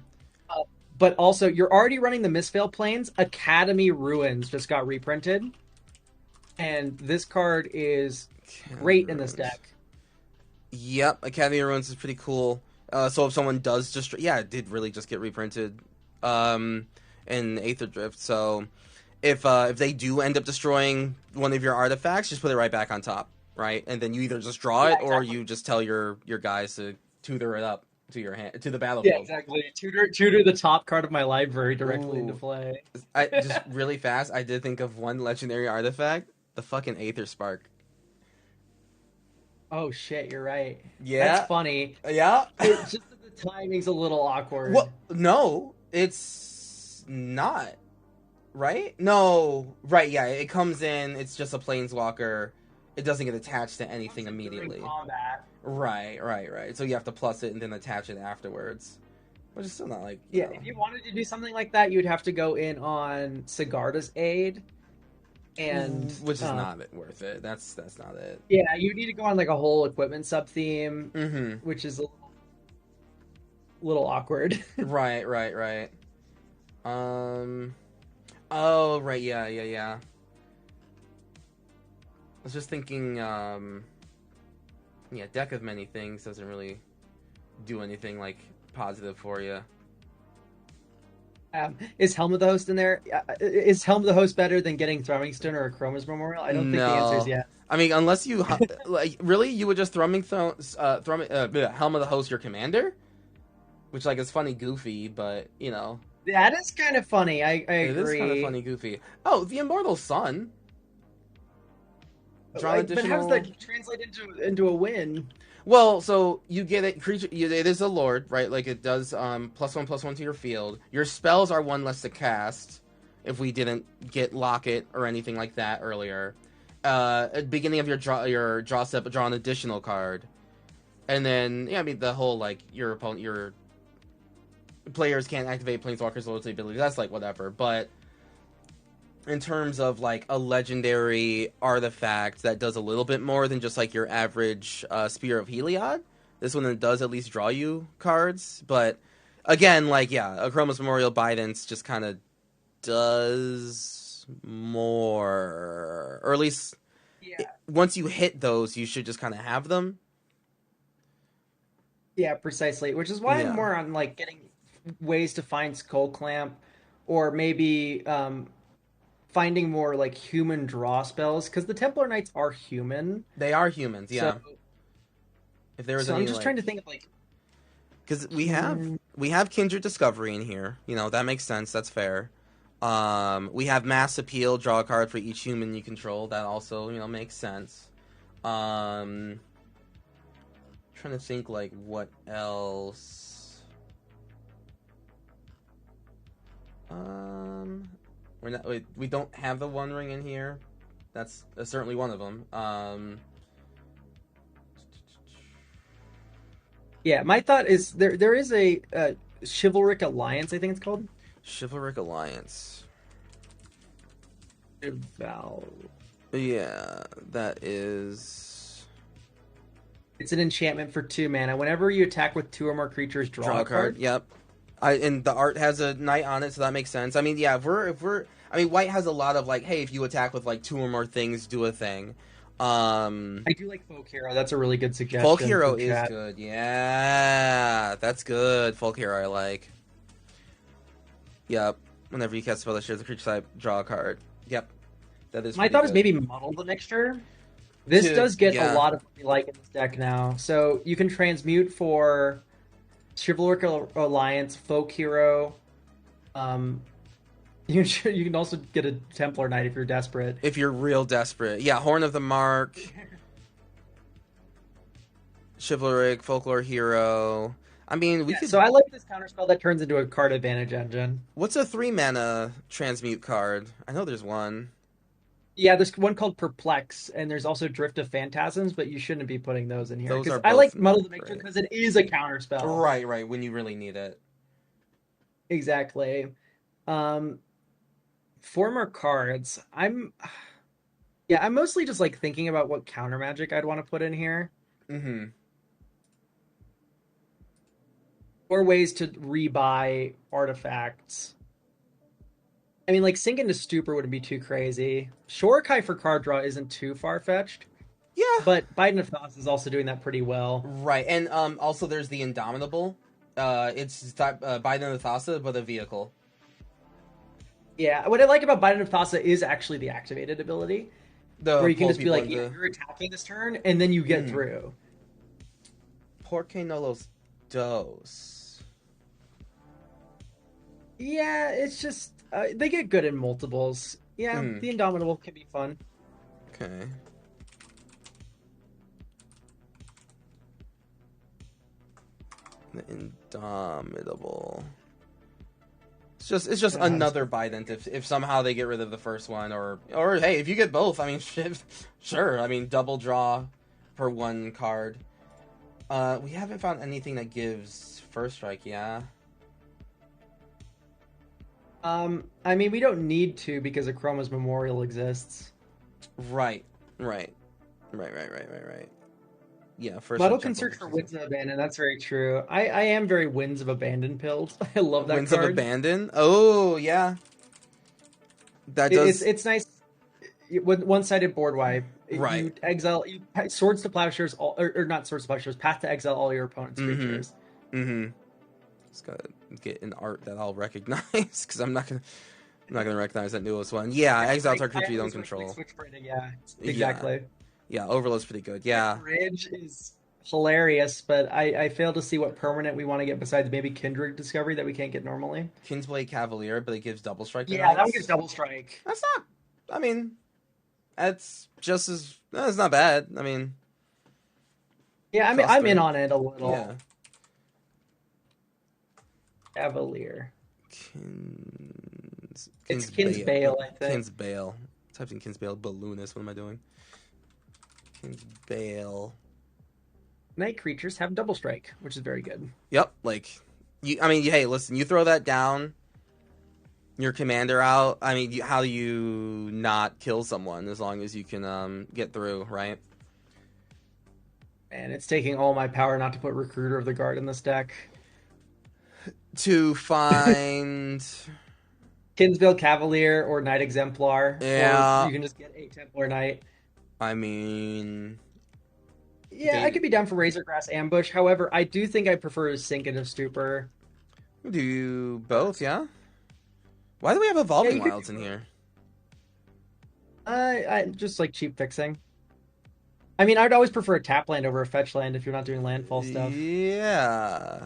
Uh, but also, you're already running the Misfail Planes. Academy Ruins just got reprinted, and this card is Academy great in this Ruins. deck. Yep. Academy Ruins is pretty cool. So if someone does just yeah, it did really just get reprinted. Um, in Aether Drift. So if they do end up destroying one of your artifacts, just put it right back on top, right? And then you either just draw Yeah, it or exactly. you just tell your guys to tutor it up to your hand to the Yeah, battlefield. exactly. Tutor the top card of my library directly into Ooh, play. I just really fast. I did think of one legendary artifact, the fucking Aether Spark. Oh shit, you're right. That's Yeah, funny. yeah. It just that the timing's a little Well, awkward. no, it's not. Right? No. Right, yeah. It comes in, it's just a planeswalker. It doesn't get attached to Comes anything in during immediately. combat. Right, right, right. So you have to plus it and then attach it afterwards. Which is still not like, Yeah, if you wanted to do something like that, you'd have to go in on Sigarda's aid, and which is not worth it. That's not it. yeah, you need to go on like a whole equipment sub theme, Mm-hmm. which is a little awkward. Right, right, right. Um Oh, right, yeah, yeah, yeah. I was just thinking, yeah, deck of many things doesn't really do anything like positive for you. Is Helm of the Host in there? Is Helm of the Host better than getting Throwing Stone or a Chroma's Memorial? I don't think the answer is No. yes. I mean, unless you like really, you would just Helm of the Host your commander, which like is funny, goofy, but That is kind of funny. I it is kind of agree. funny, goofy. Oh, the Immortal Sun, draw an But how does additional. that translate into a win? Well, so you get it, creature. It is a lord, right? Like it does +1/+1 to your field. Your spells are one less to cast, if we didn't get Locket or anything like that earlier. At the beginning of your draw step, draw an additional card, and then yeah, I mean the whole like your players can't activate Planeswalker's loyalty ability. That's like whatever, but in terms of like a legendary artifact that does a little bit more than just like your average Spear of Heliod, this one does at least draw you cards. But again, like yeah, Akroma's Memorial Bidance just kind of does more, or at least once you hit those, you should just kind of have them. Yeah, precisely. Which is why I'm Yeah, more on like getting ways to find Skull Clamp, or maybe finding more like human draw spells because the Templar Knights are human. they are humans. So Yeah, if there was so I'm any just trying like to think of like because human. we have Kindred Discovery in here. You know that makes sense. That's fair. We have Mass Appeal. Draw a card for each human you control. That also makes sense. Trying to think like what else. We don't have the One Ring in here. That's certainly one of them. Yeah, my thought is there is a chivalric alliance, I think it's called. Chivalric Alliance. Val. Yeah, that is. It's an enchantment for 2 mana. Whenever you attack with 2 or more creatures, draw Draw a a card. card. Yep. And the art has a knight on it, so that makes sense. I mean, yeah, if we're I mean, white has a lot of like, hey, if you attack with like 2 or more things, do a thing. I do like Folk Hero. That's a really good Folk suggestion Hero from is chat. good. Yeah, that's good. Folk Hero I like. Yep. Whenever you cast a spell that shares a creature type, draw a card. Yep. That is My pretty thought is good. maybe muddle the mixture. This does get a Yeah. lot of what we like in this deck now. So you can transmute for Chivalric Alliance, Folk Hero. Um, you can also get a Templar Knight if you're desperate. If you're real desperate. Yeah, Horn of the Mark, Chivalric, Folklore Hero. I mean, we Yeah, could. so I like this counterspell that turns into a card advantage engine. What's a 3 mana transmute card? I know there's one. Yeah, there's one called Perplex, and there's also Drift of Phantasms, but you shouldn't be putting those in here Those because are I both like Muddle the not Mixture great. because it is a counterspell. Right, right. When you really need it. Exactly. Um, Former cards. I'm mostly just like thinking about what counter magic I'd want to put in here, Mm-hmm. or ways to rebuy artifacts. I mean, like Sink into Stupor wouldn't be too crazy. Shorekai for card draw isn't too far fetched, Yeah. but Biden of Thoth is also doing that pretty well. Right, and also there's the Indomitable. It's type Biden the Thassa, but a vehicle. Yeah, what I like about Biden of Thassa is actually the activated ability, where The you can pull just be people like, yeah, into. you're attacking this turn, and then you get Mm. through. Porque no los dos. Yeah, it's just they get good in multiples. Yeah, Mm. the Indomitable can be fun. Okay. The Indomitable. It's just another Bident if somehow they get rid of the first one or hey, if you get both, I mean shit, sure. I mean double draw for one card. We haven't found anything that gives first strike, yeah. I mean, we don't need to because Chroma's Memorial exists. Right. Right. Right. Yeah, first Muddle strike can jump search over for season. Winds of Abandon. That's very true. I am very Winds of Abandon pilled. I love that Winds of card. Abandon. Oh yeah. That does It's nice. One-sided board wipe. right. You exile swords to plowshares, or not swords to plowshares. Path to exile all your opponent's Mm-hmm. creatures. Mm-hmm. Just gotta get an art that I'll recognize because I'm not gonna recognize that newest one. Yeah, Yeah, exile target I creature you don't always like control. switch branding. Yeah, Yeah, exactly. yeah. Overload's pretty good. That Yeah, bridge is hilarious, but I fail to see what permanent we want to get besides maybe Kindred Discovery that we can't get normally. Kingsblade Cavalier, but it gives double strike to Yeah, that one gives knights. double strike. That's not. I mean, that's just as. That's not bad. I mean, Yeah, cost I'm in 3. on it a Yeah. little. Cavalier. It's Kin's Kin's Bale. Bale, I think. Kin's Bale. Types in Kin's Bale. Balloonist. What am I doing? Kin's Bale. Night creatures have double strike, which is very good. Yep. Like, I mean, hey, listen. You throw that down. Your commander out. I mean, how do you not kill someone as long as you can get through, right? And it's taking all my power not to put Recruiter of the Guard in this deck. To find. Kinsville Cavalier or Knight Exemplar, or Yeah. you can just get a Templar Knight. I mean. Yeah, I could be down for Razorgrass Ambush. However, I do think I prefer to sink into Stupor. Do both, yeah? Why do we have Yeah, Evolving you could Wilds in do both. here? I just like cheap fixing. I mean, I'd always prefer a tap land over a fetch land if you're not doing landfall stuff. Yeah.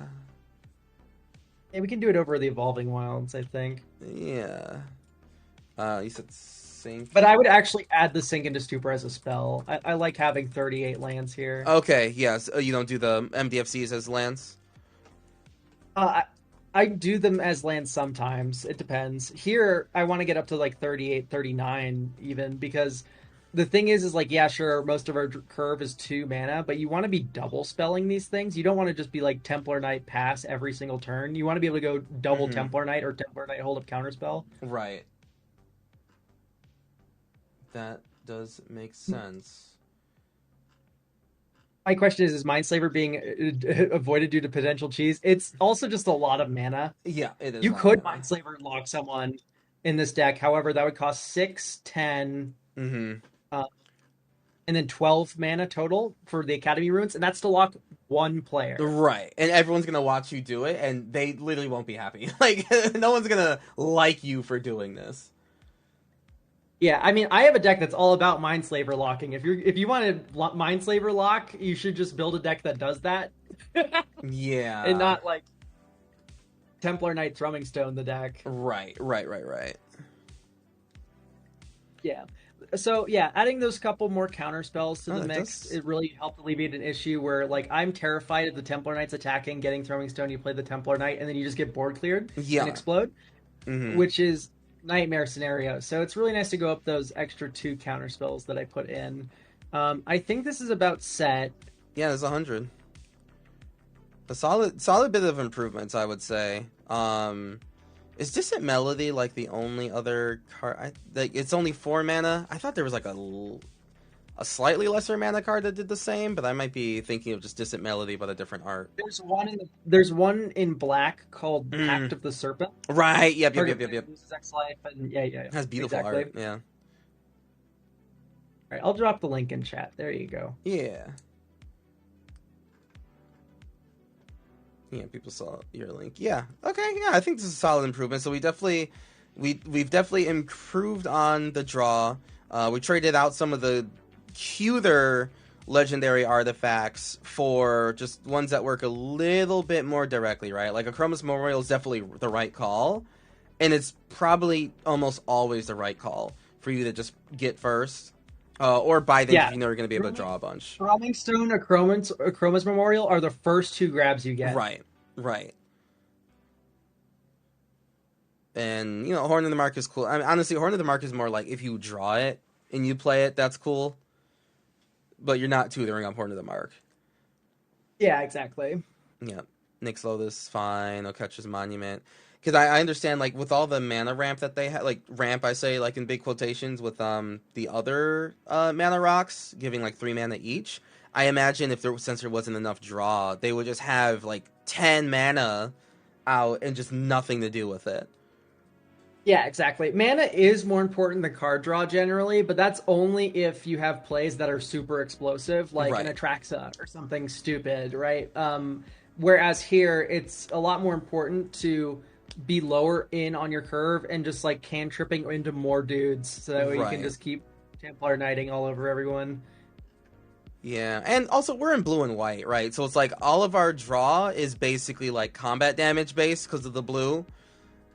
Yeah, we can do it over the Evolving Wilds, I think. Yeah. You said sink. But I would actually add the Sink into Stupor as a spell. I like having 38 lands here. Okay, yes. You don't do the MDFCs as lands? Uh, I do them as lands sometimes. It depends. Here, I want to get up to like 38, 39 even, because the thing is like, yeah, sure, most of our curve is 2 mana, but you want to be double spelling these things. You don't want to just be like Templar Knight pass every single turn. You want to be able to go double Mm-hmm. Templar Knight or Templar Knight hold up counterspell. Right. That does make sense. My question is Mindslaver being avoided due to potential cheese? It's also just a lot of mana. Yeah, it is. You could Mindslaver lock someone in this deck. However, that would cost 6, 10, Mm-hmm. and then 12 mana total for the Academy runes, and that's to lock one player. Right. And everyone's going to watch you do it, and they literally won't be happy. Like, no one's going to like you for doing this. Yeah, I mean, I have a deck that's all about Mindslaver locking. If you want to Mindslaver lock, you should just build a deck that does that. Yeah. And not like Templar Knight Thrumming Stone the deck. Right. Yeah. So yeah, adding those couple more counter spells to the it mix, does. it really helped alleviate an issue where like I'm terrified of the Templar Knights attacking, getting Throwing Stone, you play the Templar Knight, and then you just get board cleared Yeah. and explode, Mm-hmm. which is nightmare scenario. So it's really nice to go up those extra 2 counter spells that I put in. I think this is about set. Yeah, there's 100. A solid bit of improvements, I would say. Is Distant Melody like the only other card? Like it's only 4 mana. I thought there was like a slightly lesser mana card that did the same, but I might be thinking of just Distant Melody but a different art. There's one in black called Pact of the Serpent. Right. Yep. Loses X life and yeah. It has beautiful exactly. art. Yeah. All right, I'll drop the link in chat. There you go. Yeah. Yeah, people saw your link. Yeah. Okay. Yeah, I think this is a solid improvement. So we've definitely improved on the draw. We traded out some of the cuter legendary artifacts for just ones that work a little bit more directly, right? Like a Chroma's Memorial is definitely the right call, and it's probably almost always the right call for you to just get first. Or buy them if you know you're going to be able to draw a bunch. Throbbing Stone or Chroma's Memorial are the first 2 grabs you get. Right. And, you know, Horn of the Mark is cool. I mean, honestly, Horn of the Mark is more like if you draw it and you play it, that's cool. But you're not tutoring up Horn of the Mark. Yeah, exactly. Yeah. Nyx Lotus, fine. Oketch's Monument. Because I understand, like, with all the mana ramp that they have, like, ramp, I say, like, in big quotations, with the other mana rocks, giving, like, 3 mana each, I imagine since there wasn't enough draw, they would just have, like, 10 mana out and just nothing to do with it. Yeah, exactly. Mana is more important than card draw generally, but that's only if you have plays that are super explosive, like an Atraxa or something stupid, right? Whereas here, it's a lot more important to be lower in on your curve and just like cantripping into more dudes so that way you can just keep Templar Knighting all over everyone. Yeah, and also we're in blue and white, right? So it's like all of our draw is basically like combat damage based because of the blue,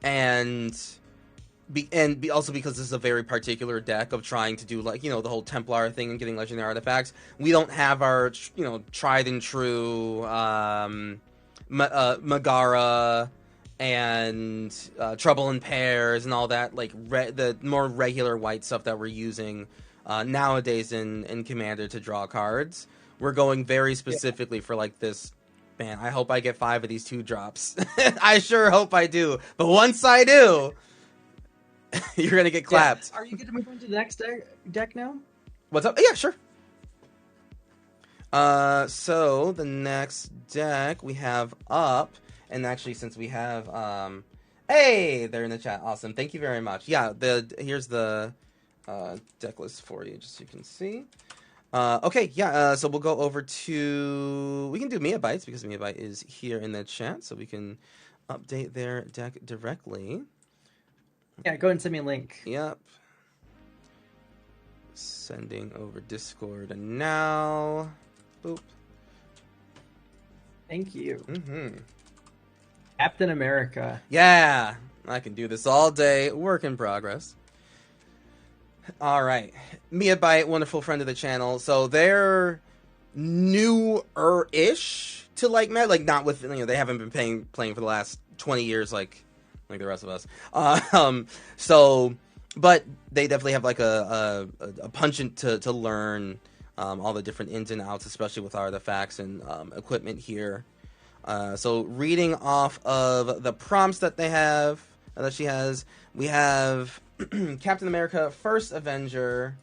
and also because this is a very particular deck of trying to do like, you know, the whole Templar thing and getting legendary artifacts. We don't have our, you know, tried and true Megara and Trouble in Pairs and all that, like the more regular white stuff that we're using nowadays in Commander to draw cards. We're going very specifically for like this. Man, I hope I get 5 of these 2-drops. I sure hope I do. But once I do, you're gonna get clapped. Are you going to move on to the next deck now? What's up? Yeah, sure. So the next deck we have up, and actually since we have hey, they're in the chat. Awesome. Thank you very much. Yeah, here's the deck list for you, just so you can see. Okay, yeah, so we'll go over to... We can do Meabites, because Meabite is here in the chat, so we can update their deck directly. Yeah, go ahead and send me a link. Yep. Sending over Discord now. Boop. Thank you. Mm-hmm. Captain America. Yeah, I can do this all day. Work in progress. All right, Meabyte, wonderful friend of the channel. So they're newer-ish to like Met, like not with they haven't been playing for the last 20 years like the rest of us. So, but they definitely have like a pungent to learn all the different ins and outs, especially with artifacts and equipment here. So reading off of the prompts that they have, that she has, we have Captain America, First Avenger.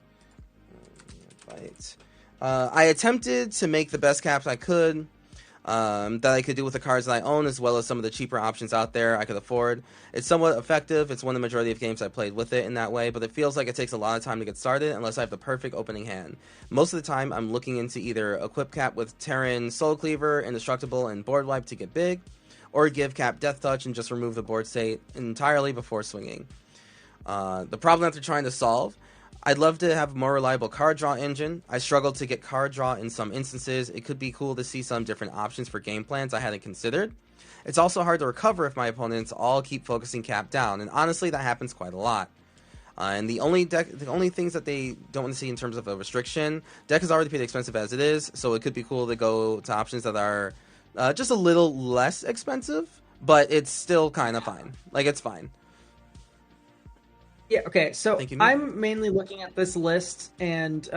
Right. I attempted to make the best caps I could, that I could do with the cards that I own, as well as some of the cheaper options out there I could afford. It's somewhat effective. It's one of the majority of games I played with it in that way, but it feels like it takes a lot of time to get started unless I have the perfect opening hand. Most of the time, I'm looking into either equip cap with Terran Soul Cleaver, Indestructible, and Board Wipe to get big, or give cap Death Touch and just remove the board state entirely before swinging. The problem that they're trying to solve: I'd love to have a more reliable card draw engine. I struggled to get card draw in some instances. It could be cool to see some different options for game plans I hadn't considered. It's also hard to recover if my opponents all keep focusing cap down, and honestly that happens quite a lot. And the only things that they don't want to see in terms of a restriction, deck is already pretty expensive as it is, so it could be cool to go to options that are just a little less expensive, but it's still kind of fine. Like, it's fine. Yeah, okay, so I'm mainly looking at this list, and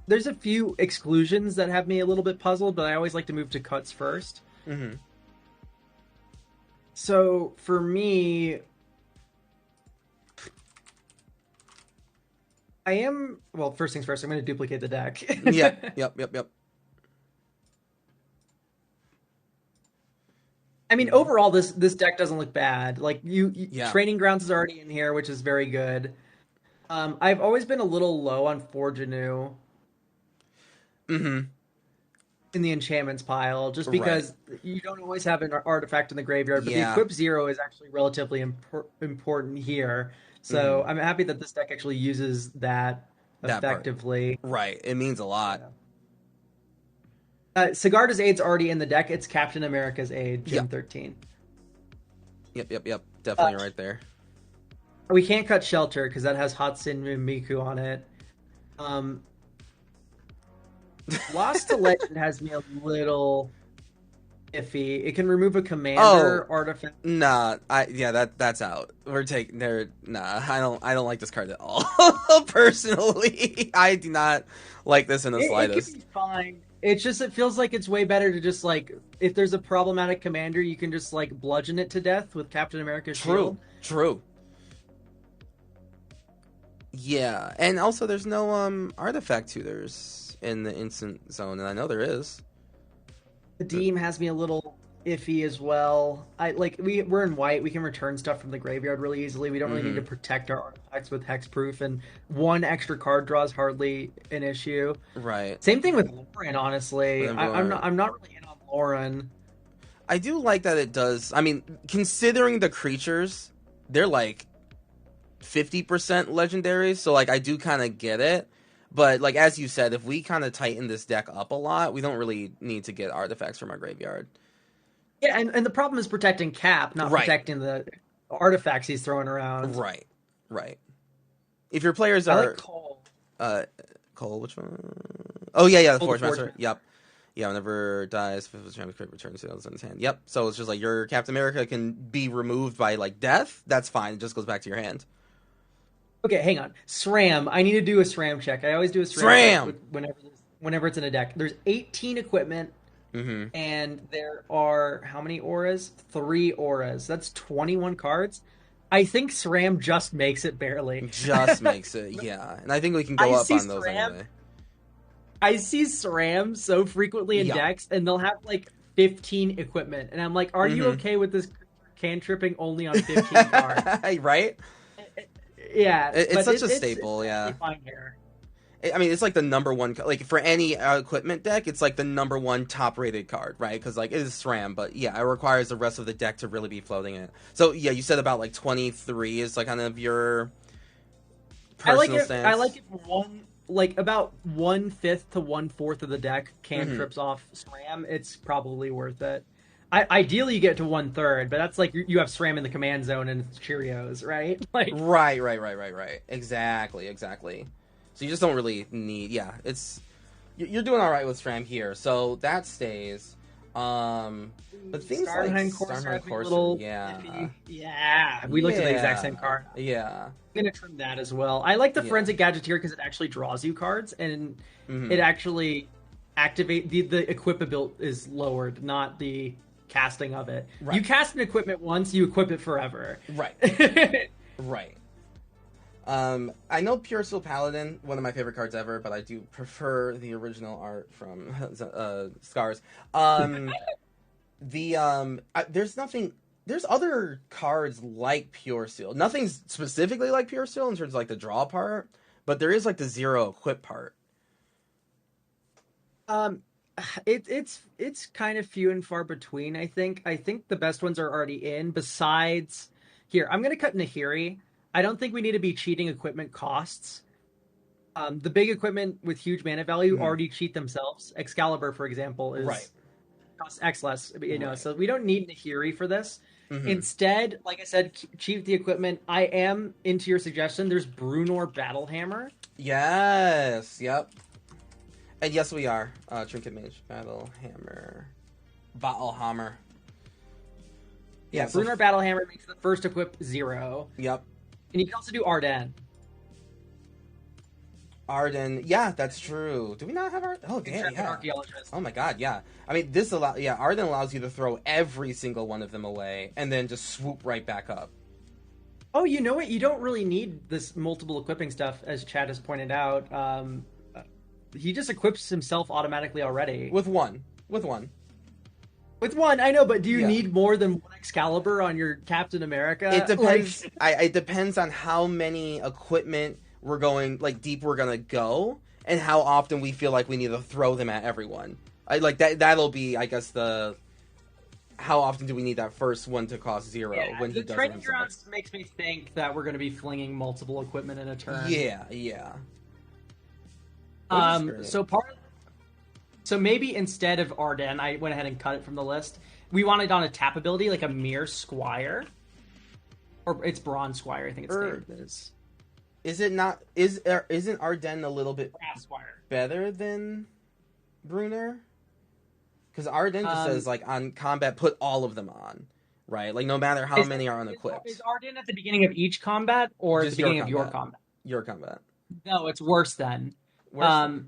there's a few exclusions that have me a little bit puzzled, but I always like to move to cuts first. Mm-hmm. So, for me, well, first things first, I'm going to duplicate the deck. Yep. I mean, overall, this deck doesn't look bad. Like, Training Grounds is already in here, which is very good. I've always been a little low on Forge Anew. Mm-hmm. In the enchantments pile, just because you don't always have an artifact in the graveyard, but the equip 0 is actually relatively important here. So I'm happy that this deck actually uses that effectively. Right, it means a lot. Sigarda's Aid's already in the deck. It's Captain America's Aid, Gym 13. Yep. Definitely right there. We can't cut Shelter because that has Hatsune Miku on it. Lost to Legend has me a little iffy. It can remove a commander artifact. Nah, that's out. We're taking there. Nah, I don't like this card at all. Personally, I do not like this in the slightest. It could be fine. It's just, it feels like it's way better to just, like, if there's a problematic commander, you can just, like, bludgeon it to death with Captain America's shield. True. Yeah, and also there's no artifact tutors in the instant zone, and I know there is. The Deem has me a little iffy as well. We're in white. We can return stuff from the graveyard really easily. We don't really need to protect our artifacts with hexproof, and one extra card draw is hardly an issue. Right. Same thing with Lauren, honestly. I'm not really in on Lauren. I do like that it does. I mean, considering the creatures, they're like 50% legendary, so like I do kind of get it. But, like, as you said, if we kind of tighten this deck up a lot, we don't really need to get artifacts from our graveyard. Yeah, and the problem is protecting Cap, not protecting the artifacts he's throwing around. Right. If your players are... I like Cole. Cole, which one? Oh, yeah, the Forge Master. Yep. Yeah, whenever dies, fifth of Champions crit returns to in his hand. Yep. So it's just like your Captain America can be removed by like death. That's fine. It just goes back to your hand. Okay, hang on. SRAM. I need to do a SRAM check. I always do a SRAM check SRAM. whenever it's in a deck. There's 18 equipment, Mm-hmm. and there are how many auras? 3 auras. That's 21 cards. I think SRAM just makes it barely. Just makes it, yeah. And I think we can go I up see on those SRAM. anyway. I see SRAM so frequently in Yeah. decks, and they'll have like 15 equipment, and I'm like, are you Mm-hmm. okay with this cantripping only on 15 cards? Right? Yeah, It's but such a it's staple, totally yeah. fine here. I mean, it's like the number one, like for any equipment deck, it's like the number one top rated card, right? Because like it is SRAM, but yeah, it requires the rest of the deck to really be floating it. So yeah, you said about like 23 is like kind of your I like personal it. I like stance. it like about 1/5 to 1/4 of the deck Mm-hmm. cantrips off SRAM. It's probably worth it. Ideally, you get to 1/3, but that's like you have SRAM in the command zone and it's Cheerios, right? Like, Right. Exactly. So you just don't really need, yeah. You're doing all right with SRAM here, so that stays. But things like Starnheim Courser, I Starnheim think a Courser, little yeah, iffy. Yeah, we looked at the exact same card. yeah. I'm gonna trim that as well. I like the Yeah. Forensic Gadgeteer because it actually draws you cards and it Mm-hmm. actually activate the equipability is lowered, not the casting of it. You Right. cast an equipment once, you equip it forever. Right. Right. I know Pure Steel Paladin, one of my favorite cards ever, but I do prefer the original art from Scars. There's nothing. There's other cards like Pure Steel. Nothing's specifically like Pure Steel in terms of like the draw part, but there is like the zero equip part. um, it's kind of few and far between. I think the best ones are already in. Besides, here I'm gonna cut Nahiri. I don't think we need to be cheating equipment costs. The big equipment with huge mana value Mhm. already cheat themselves. Excalibur, for example, Right. is costs X less, Right. so we don't need Nahiri for this. Hmm. Instead, like I said, cheat the equipment. I am into your suggestion. There's Brunor Battlehammer. Yes. Yep. And yes, we are. Trinket Mage, Battle Hammer, Battle Hammer. Yeah. Yeah, So. Brunor Battlehammer makes the first equip 0. Yep. And you can also do Ardenn. Arden, yeah, that's true. Do we not have Arden? Oh, damn, Intrepid yeah. Archaeologist. Oh my god, yeah. I mean, Arden allows you to throw every single one of them away and then just swoop right back up. Oh, you know what? You don't really need this multiple equipping stuff, as Chad has pointed out. He just equips himself automatically already. With one. With one. With one, I know, but do you Yeah. need more than one Excalibur on your Captain America? It depends. Like, It depends on how many equipment we're going, like, deep we're gonna go, and how often we feel like we need to throw them at everyone. That'll be, I guess, how often do we need that first one to cost 0 yeah, when he the does it training himself? grounds makes me think that we're going to be flinging multiple equipment in a turn. Yeah. Which is great. So maybe instead of Ardenn, I went ahead and cut it from the list. We wanted on a tap ability like a Mere Squire, or it's Bronze Squire. I think it's named as Is it not? Isn't Ardenn a little bit Brass Squire. better than Brunner? Because Ardenn just Um, says like on combat, put all of them on, right? Like no matter how many are unequipped, is Ardenn at the beginning of each combat or at the just your beginning of your combat, combat? your combat. No, it's worse then. Worse.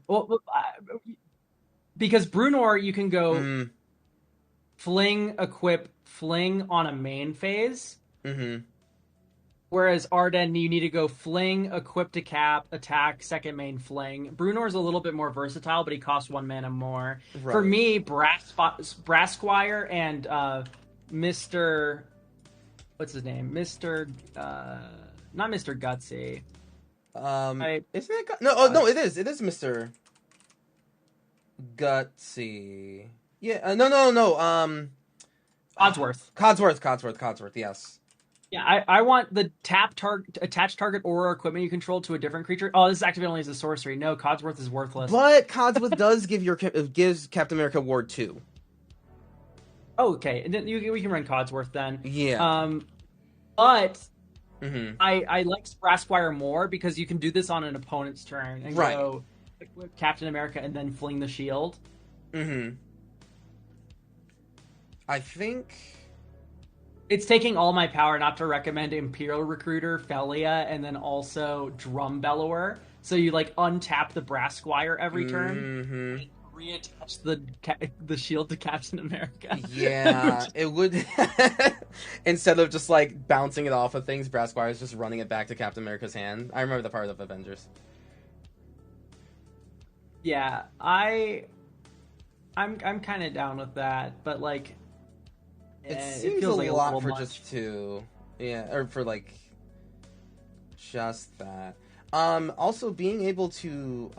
Because Brunor, you can go Mm, fling, equip, fling on a main phase. mm-hmm. Whereas Ardenn, you need to go fling, equip to cap, attack, second main fling. Brunor's a little bit more versatile, but he costs 1 mana more. Right. For me, Brass Squire and Mr. What's his name? Mr. Not Mr. Gutsy. Isn't it? No. Oh no, it is. It is Mr. Gutsy. Yeah. No. Codsworth. Yes. Yeah, I want the attach target aura equipment you control to a different creature. Oh, this is activated only as a sorcery. No, Codsworth is worthless. But Codsworth does gives Captain America Ward 2. Oh, okay, and then we can run Codsworth then. Yeah. But Mm-hmm. I like Brass Squire more because you can do this on an opponent's turn and Right. go equip Captain America and then fling the shield. Mm-hmm. I think. It's taking all my power not to recommend Imperial Recruiter, Felia, and then also Drum Bellower. So you like untap the Brass Squire every turn, Mm-hmm. reattach the shield to Captain America. Yeah, it would. Instead of just like bouncing it off of things, Brass Squire is just running it back to Captain America's hand. I remember the part of Avengers. Yeah, I'm kind of down with that, but like It it seems a feels like a lot little for much. just two. Yeah, or for like just that. Also being able to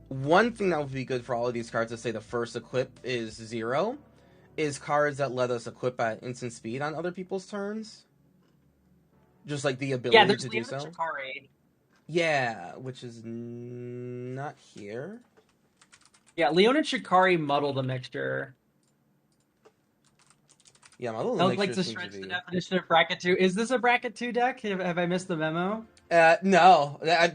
one thing that would be good for all of these cards to say the first equip is 0 is cards that let us equip at instant speed on other people's turns. Just like the Yeah, ability there's to do Leona so. Chikari. Yeah, which is not here. Yeah, Leona Chikari muddle the mixture. Yeah, my little I would like mixture to seems to stretch the be. definition of bracket two. Is this a bracket two deck? Have I missed the memo? No, nope.